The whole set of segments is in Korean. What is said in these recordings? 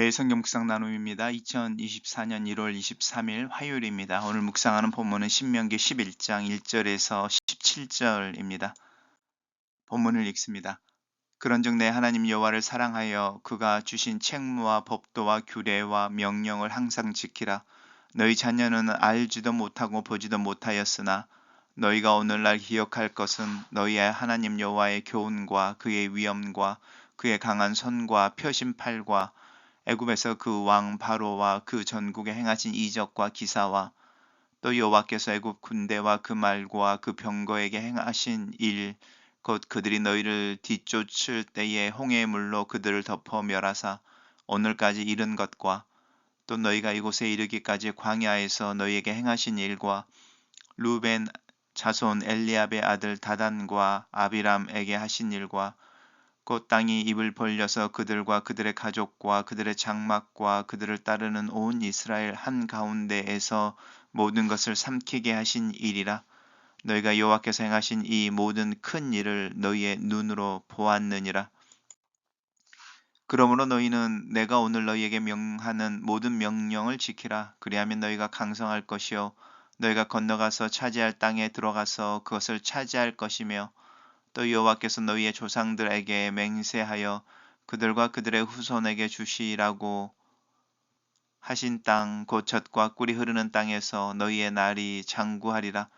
매일 성경 묵상 나눔입니다. 2024년 1월 23일 화요일입니다. 오늘 묵상하는 본문은 신명기 11장 1절에서 17절입니다. 본문을 읽습니다. 그런즉 내 하나님 여호와를 사랑하여 그가 주신 책무와 법도와 규례와 명령을 항상 지키라. 너희 자녀는 알지도 못하고 보지도 못하였으나 너희가 오늘날 기억할 것은 너희의 하나님 여호와의 교훈과 그의 위엄과 그의 강한 손과 펴신 팔과 애굽에서 그 왕 바로와 그 전국에 행하신 이적과 기사와 또 여호와께서 애굽 군대와 그 말과 그 병거에게 행하신 일, 곧 그들이 너희를 뒤쫓을 때에 홍해의 물로 그들을 덮어 멸하사 오늘까지 이른 것과 또 너희가 이곳에 이르기까지 광야에서 너희에게 행하신 일과 루벤 자손 엘리압의 아들 다단과 아비람에게 하신 일과 곧 땅이 입을 벌려서 그들과 그들의 가족과 그들의 장막과 그들을 따르는 온 이스라엘 한가운데에서 모든 것을 삼키게 하신 일이라. 너희가 여호와께서 행하신 이 모든 큰 일을 너희의 눈으로 보았느니라. 그러므로 너희는 내가 오늘 너희에게 명하는 모든 명령을 지키라. 그리하면 너희가 강성할 것이요 너희가 건너가서 차지할 땅에 들어가서 그것을 차지할 것이며 또 여호와께서 너희의 조상들에게 맹세하여 그들과 그들의 후손에게 주시라고 하신 땅, 곧 젖과 꿀이 흐르는 땅에서 너희의 날이 장구하리라.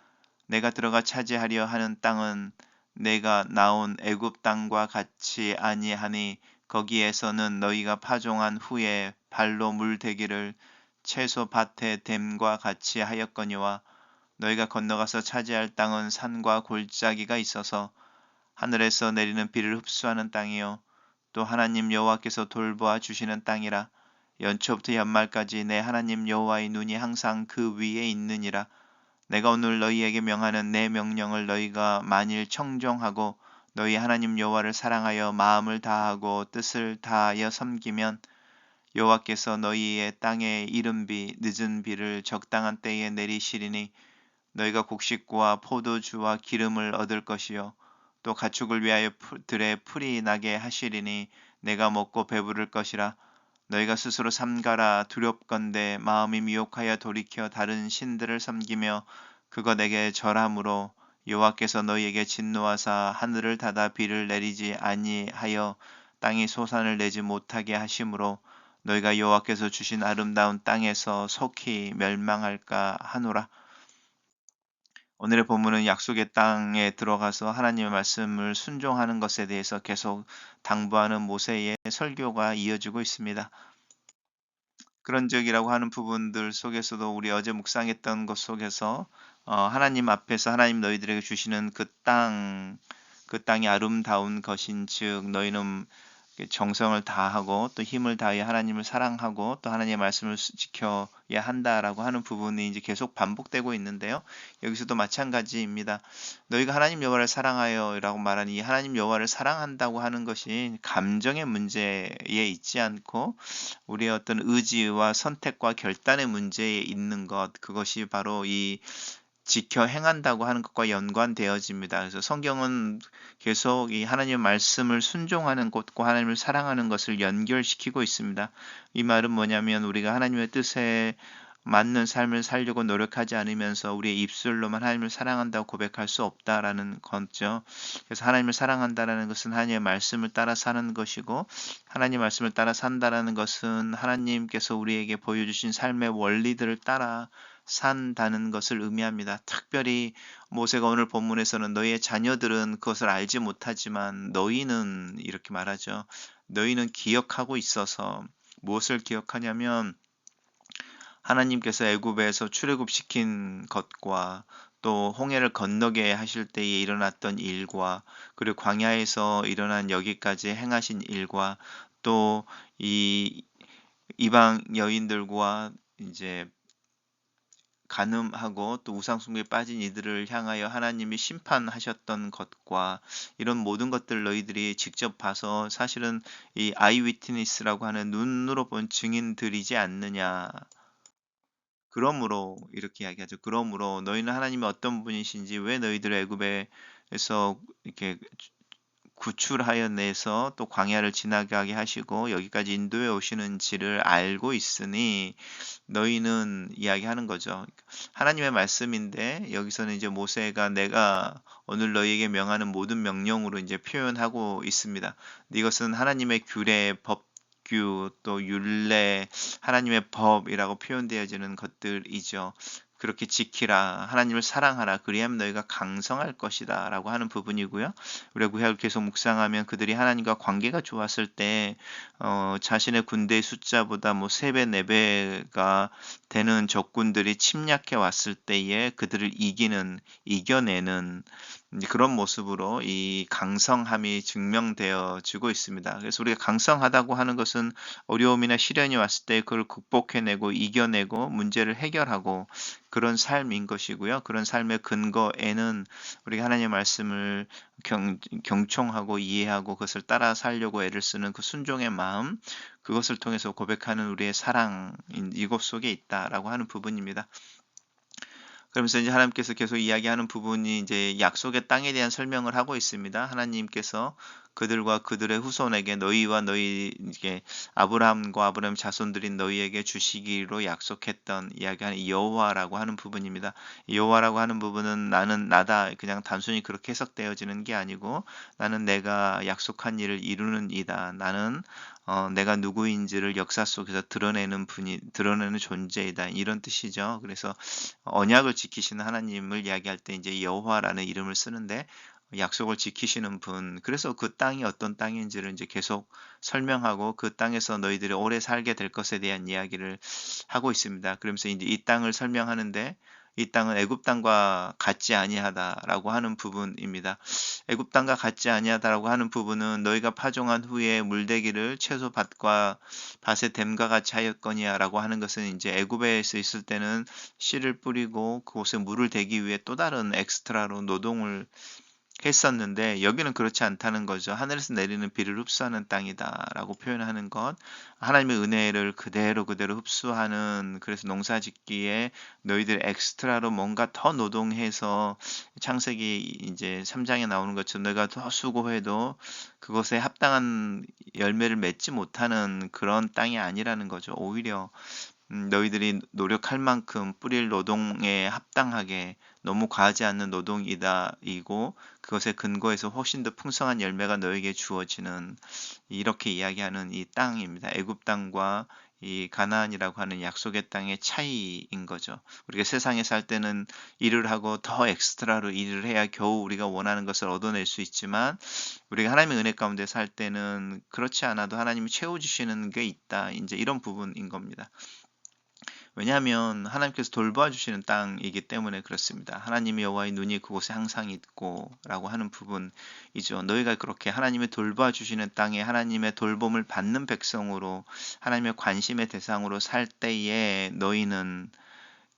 내가 들어가 차지하려 하는 땅은 내가 나온 애굽 땅과 같이 아니하니 거기에서는 너희가 파종한 후에 발로 물대기를 채소 밭에 댐과 같이 하였거니와 너희가 건너가서 차지할 땅은 산과 골짜기가 있어서 하늘에서 내리는 비를 흡수하는 땅이요 또 하나님 여호와께서 돌보아 주시는 땅이라. 연초부터 연말까지 내 하나님 여호와의 눈이 항상 그 위에 있느니라. 내가 오늘 너희에게 명하는 내 명령을 너희가 만일 청종하고 너희 하나님 여호와를 사랑하여 마음을 다하고 뜻을 다하여 섬기면 여호와께서 너희의 땅에 이른 비 늦은 비를 적당한 때에 내리시리니 너희가 곡식과 포도주와 기름을 얻을 것이요 또 가축을 위하여 들에 풀이 나게 하시리니 내가 먹고 배부를 것이라. 너희가 스스로 삼가라. 두렵건대 마음이 미혹하여 돌이켜 다른 신들을 섬기며 그거 내게 절함으로 여호와께서 너희에게 진노하사 하늘을 닫아 비를 내리지 아니하여 땅이 소산을 내지 못하게 하심으로 너희가 여호와께서 주신 아름다운 땅에서 속히 멸망할까 하노라. 오늘의 본문은 약속의 땅에 들어가서 하나님의 말씀을 순종하는 것에 대해서 계속 당부하는 모세의 설교가 이어지고 있습니다. 그런적이라고 하는 부분들 속에서도 우리 어제 묵상했던 것 속에서 하나님 앞에서 하나님 너희들에게 주시는 그 땅이 아름다운 것인즉 너희는 정성을 다하고 또 힘을 다하여 하나님을 사랑하고 또 하나님의 말씀을 지켜야 한다라고 하는 부분이 이제 계속 반복되고 있는데요. 여기서도 마찬가지입니다. 너희가 하나님 여호와를 사랑하여라고 말하는 이 하나님 여호와를 사랑한다고 하는 것이 감정의 문제에 있지 않고 우리의 어떤 의지와 선택과 결단의 문제에 있는 것, 그것이 바로 이 지켜 행한다고 하는 것과 연관되어집니다. 그래서 성경은 계속 이 하나님의 말씀을 순종하는 것과 하나님을 사랑하는 것을 연결시키고 있습니다. 이 말은 뭐냐면 우리가 하나님의 뜻에 맞는 삶을 살려고 노력하지 않으면서 우리의 입술로만 하나님을 사랑한다고 고백할 수 없다라는 거죠. 그래서 하나님을 사랑한다라는 것은 하나님의 말씀을 따라 사는 것이고 하나님의 말씀을 따라 산다라는 것은 하나님께서 우리에게 보여주신 삶의 원리들을 따라 산다는 것을 의미합니다. 특별히 모세가 오늘 본문에서는 너희의 자녀들은 그것을 알지 못하지만 너희는 이렇게 말하죠. 너희는 기억하고 있어서 무엇을 기억하냐면 하나님께서 애굽에서 출애굽시킨 것과 또 홍해를 건너게 하실 때에 일어났던 일과 그리고 광야에서 일어난 여기까지 행하신 일과 또 이 이방 여인들과 이제 간음하고 또 우상숭배에 빠진 이들을 향하여 하나님이 심판하셨던 것과 이런 모든 것들 너희들이 직접 봐서 사실은 이 아이 위트니스라고 하는 눈으로 본 증인들이지 않느냐. 그러므로 이렇게 이야기하죠. 그러므로 너희는 하나님이 어떤 분이신지 왜 너희들을 애굽에서 이렇게 구출하여 내서 또 광야를 지나가게 하시고 여기까지 인도해 오시는지를 알고 있으니 너희는 이야기하는 거죠. 하나님의 말씀인데 여기서는 이제 모세가 내가 오늘 너희에게 명하는 모든 명령으로 이제 표현하고 있습니다. 근데 이것은 하나님의 규례, 법규, 또 율례, 하나님의 법이라고 표현되어지는 것들이죠. 그렇게 지키라, 하나님을 사랑하라, 그리하면 너희가 강성할 것이다 라고 하는 부분이고요. 우리가 구약을 계속 묵상하면 그들이 하나님과 관계가 좋았을 때 자신의 군대의 숫자보다 뭐 3배, 4배가 되는 적군들이 침략해 왔을 때에 그들을 이겨내는 이제 그런 모습으로 이 강성함이 증명되어지고 있습니다. 그래서 우리가 강성하다고 하는 것은 어려움이나 시련이 왔을 때 그걸 극복해내고 이겨내고 문제를 해결하고 그런 삶인 것이고요. 그런 삶의 근거에는 우리가 하나님의 말씀을 경청하고 이해하고 그것을 따라 살려고 애를 쓰는 그 순종의 마음, 그것을 통해서 고백하는 우리의 사랑 이것 속에 있다라고 하는 부분입니다. 그러면서 이제 하나님께서 계속 이야기하는 부분이 이제 약속의 땅에 대한 설명을 하고 있습니다. 하나님께서 그들과 그들의 후손에게 너희와 너희 이게 아브라함과 아브라함 자손들인 너희에게 주시기로 약속했던 이야기하는 이 여호와라고 하는 부분입니다. 이 여호와라고 하는 부분은 나는 나다 그냥 단순히 그렇게 해석되어지는 게 아니고 나는 내가 약속한 일을 이루는 이다. 나는 내가 누구인지를 역사 속에서 드러내는 존재이다. 이런 뜻이죠. 그래서 언약을 지키시는 하나님을 이야기할 때 이제 여호와라는 이름을 쓰는데 약속을 지키시는 분. 그래서 그 땅이 어떤 땅인지를 이제 계속 설명하고 그 땅에서 너희들이 오래 살게 될 것에 대한 이야기를 하고 있습니다. 그러면서 이제 이 땅을 설명하는데 이 땅은 애굽 땅과 같지 아니하다라고 하는 부분입니다. 애굽 땅과 같지 아니하다라고 하는 부분은 너희가 파종한 후에 물대기를 채소 밭과 밭의 댐과 같이 하였거니와라고 하는 것은 이제 애굽에서 있을 때는 씨를 뿌리고 그곳에 물을 대기 위해 또 다른 엑스트라로 노동을 했었는데 여기는 그렇지 않다는 거죠. 하늘에서 내리는 비를 흡수하는 땅이다라고 표현하는 것. 하나님의 은혜를 그대로 흡수하는 그래서 농사 짓기에 너희들 엑스트라로 뭔가 더 노동해서 창세기 이제 3장에 나오는 것처럼 너희가 더 수고해도 그것에 합당한 열매를 맺지 못하는 그런 땅이 아니라는 거죠. 오히려 너희들이 노력할 만큼 뿌릴 노동에 합당하게 너무 과하지 않는 노동이다 이고 그것의 근거에서 훨씬 더 풍성한 열매가 너에게 주어지는 이렇게 이야기하는 이 땅입니다. 애굽 땅과 이 가나안이라고 하는 약속의 땅의 차이인 거죠. 우리가 세상에 살 때는 일을 하고 더 엑스트라로 일을 해야 겨우 우리가 원하는 것을 얻어낼 수 있지만 우리가 하나님의 은혜 가운데 살 때는 그렇지 않아도 하나님이 채워주시는 게 있다. 이제 이런 부분인 겁니다. 왜냐하면 하나님께서 돌봐 주시는 땅이기 때문에 그렇습니다. 하나님의 여호와의 눈이 그곳에 항상 있고 라고 하는 부분이죠. 너희가 그렇게 하나님의 돌봐 주시는 땅에 하나님의 돌봄을 받는 백성으로 하나님의 관심의 대상으로 살 때에 너희는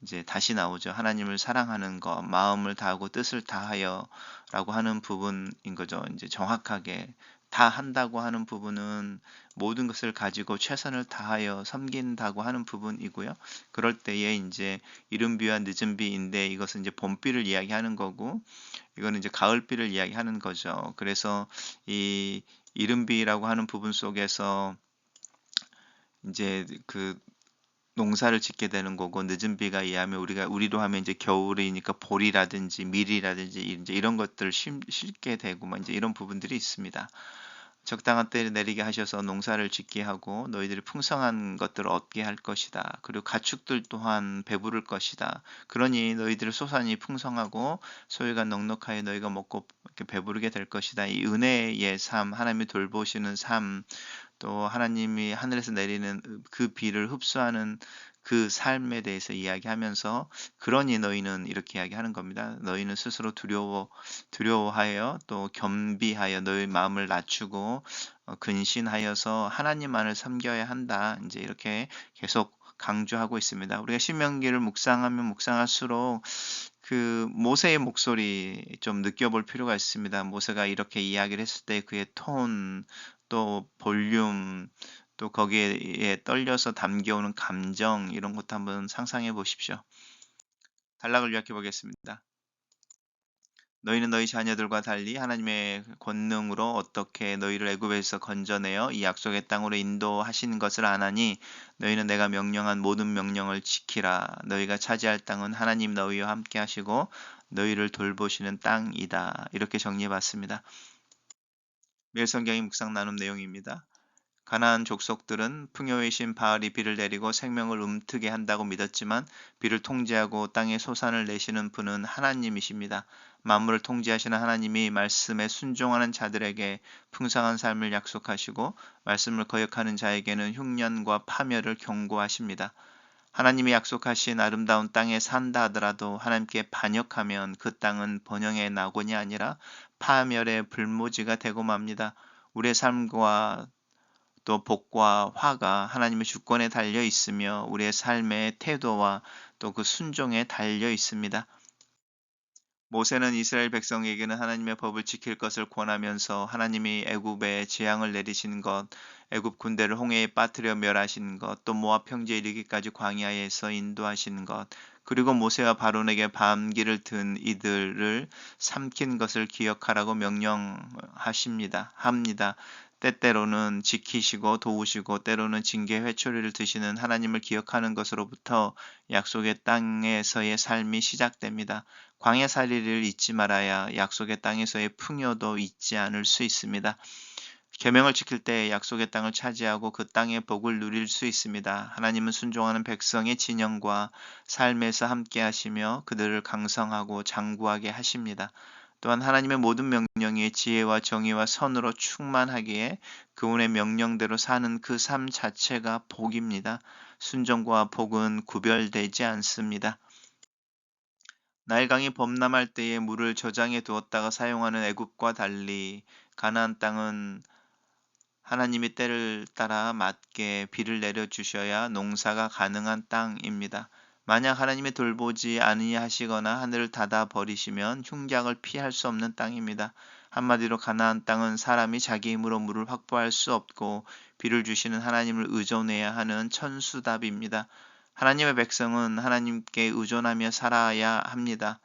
이제 다시 나오죠. 하나님을 사랑하는 것, 마음을 다하고 뜻을 다하여 라고 하는 부분인 거죠. 이제 정확하게 다 한다고 하는 부분은 모든 것을 가지고 최선을 다하여 섬긴다고 하는 부분이고요. 그럴 때에 이제 이른비와 늦은비인데 이것은 이제 봄비를 이야기하는 거고 이거는 이제 가을비를 이야기하는 거죠. 그래서 이 이른비라고 하는 부분 속에서 이제 그 농사를 짓게 되는 거고 늦은 비가 의하면 우리로 하면 이제 겨울이니까 보리라든지 밀이라든지 이제 이런 것들을 심게 되고 뭐 이제 이런 부분들이 있습니다. 적당한 때에 내리게 하셔서 농사를 짓게 하고 너희들이 풍성한 것들을 얻게 할 것이다. 그리고 가축들 또한 배부를 것이다. 그러니 너희들의 소산이 풍성하고 소유가 넉넉하여 너희가 먹고 이렇게 배부르게 될 것이다. 이 은혜의 삶, 하나님이 돌보시는 삶, 또 하나님이 하늘에서 내리는 그 비를 흡수하는 그 삶에 대해서 이야기하면서 그러니 너희는 이렇게 이야기하는 겁니다. 너희는 스스로 두려워하여 또 겸비하여 너희 마음을 낮추고 근신하여서 하나님만을 섬겨야 한다. 이제 이렇게 계속 강조하고 있습니다. 우리가 신명기를 묵상하면 묵상할수록 그 모세의 목소리 좀 느껴볼 필요가 있습니다. 모세가 이렇게 이야기를 했을 때 그의 톤, 또 볼륨, 또 거기에 떨려서 담겨오는 감정 이런 것도 한번 상상해 보십시오. 단락을 요약해 보겠습니다. 너희는 너희 자녀들과 달리 하나님의 권능으로 어떻게 너희를 애굽에서 건져내어 이 약속의 땅으로 인도하신 것을 아나니 너희는 내가 명령한 모든 명령을 지키라. 너희가 차지할 땅은 하나님 너희와 함께 하시고 너희를 돌보시는 땅이다. 이렇게 정리해 봤습니다. 매일 성경의 묵상 나눔 내용입니다. 가나안 족속들은 풍요의 신 바알이 비를 내리고 생명을 움트게 한다고 믿었지만 비를 통제하고 땅에 소산을 내시는 분은 하나님이십니다. 만물을 통제하시는 하나님이 말씀에 순종하는 자들에게 풍성한 삶을 약속하시고 말씀을 거역하는 자에게는 흉년과 파멸을 경고하십니다. 하나님이 약속하신 아름다운 땅에 산다 하더라도 하나님께 반역하면 그 땅은 번영의 낙원이 아니라 파멸의 불모지가 되고 맙니다. 우리의 삶과 또 복과 화가 하나님의 주권에 달려 있으며 우리의 삶의 태도와 또 그 순종에 달려 있습니다. 모세는 이스라엘 백성에게는 하나님의 법을 지킬 것을 권하면서 하나님이 애굽에 재앙을 내리신 것, 애굽 군대를 홍해에 빠뜨려 멸하신 것, 또 모압 평지에 이르기까지 광야에서 인도하신 것, 그리고 모세와 바론에게 반기를 든 이들을 삼킨 것을 기억하라고 합니다. 때때로는 지키시고 도우시고 때로는 징계 회초리를 드시는 하나님을 기억하는 것으로부터 약속의 땅에서의 삶이 시작됩니다. 광야살이를 잊지 말아야 약속의 땅에서의 풍요도 잊지 않을 수 있습니다. 계명을 지킬 때 약속의 땅을 차지하고 그 땅의 복을 누릴 수 있습니다. 하나님은 순종하는 백성의 진영과 삶에서 함께 하시며 그들을 강성하고 장구하게 하십니다. 또한 하나님의 모든 명령이 지혜와 정의와 선으로 충만하기에 그분의 명령대로 사는 그 삶 자체가 복입니다. 순종과 복은 구별되지 않습니다. 나일강이 범람할 때에 물을 저장해 두었다가 사용하는 애굽과 달리 가나안 땅은 하나님의 때를 따라 맞게 비를 내려 주셔야 농사가 가능한 땅입니다. 만약 하나님의 돌보지 아니하시거나 하늘을 닫아 버리시면 흉작을 피할 수 없는 땅입니다. 한마디로 가나안 땅은 사람이 자기 힘으로 물을 확보할 수 없고 비를 주시는 하나님을 의존해야 하는 천수답입니다. 하나님의 백성은 하나님께 의존하며 살아야 합니다.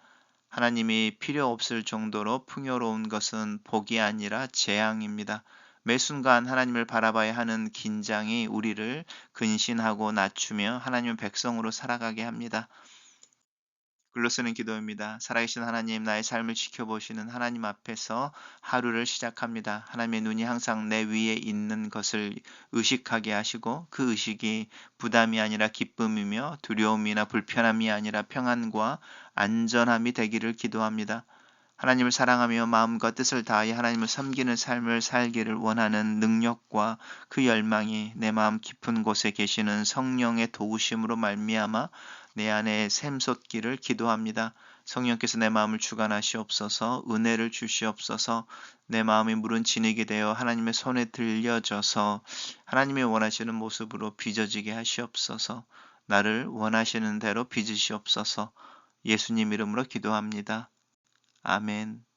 하나님이 필요 없을 정도로 풍요로운 것은 복이 아니라 재앙입니다. 매 순간 하나님을 바라봐야 하는 긴장이 우리를 근신하고 낮추며 하나님의 백성으로 살아가게 합니다. 글로 쓰는 기도입니다. 살아계신 하나님, 나의 삶을 지켜보시는 하나님 앞에서 하루를 시작합니다. 하나님의 눈이 항상 내 위에 있는 것을 의식하게 하시고 그 의식이 부담이 아니라 기쁨이며 두려움이나 불편함이 아니라 평안과 안전함이 되기를 기도합니다. 하나님을 사랑하며 마음과 뜻을 다하여 하나님을 섬기는 삶을 살기를 원하는 능력과 그 열망이 내 마음 깊은 곳에 계시는 성령의 도우심으로 말미암아 내 안에 샘솟기를 기도합니다. 성령께서 내 마음을 주관하시옵소서, 은혜를 주시옵소서, 내 마음이 무른 진흙이 되어 하나님의 손에 들려져서 하나님의 원하시는 모습으로 빚어지게 하시옵소서, 나를 원하시는 대로 빚으시옵소서. 예수님 이름으로 기도합니다. 아멘.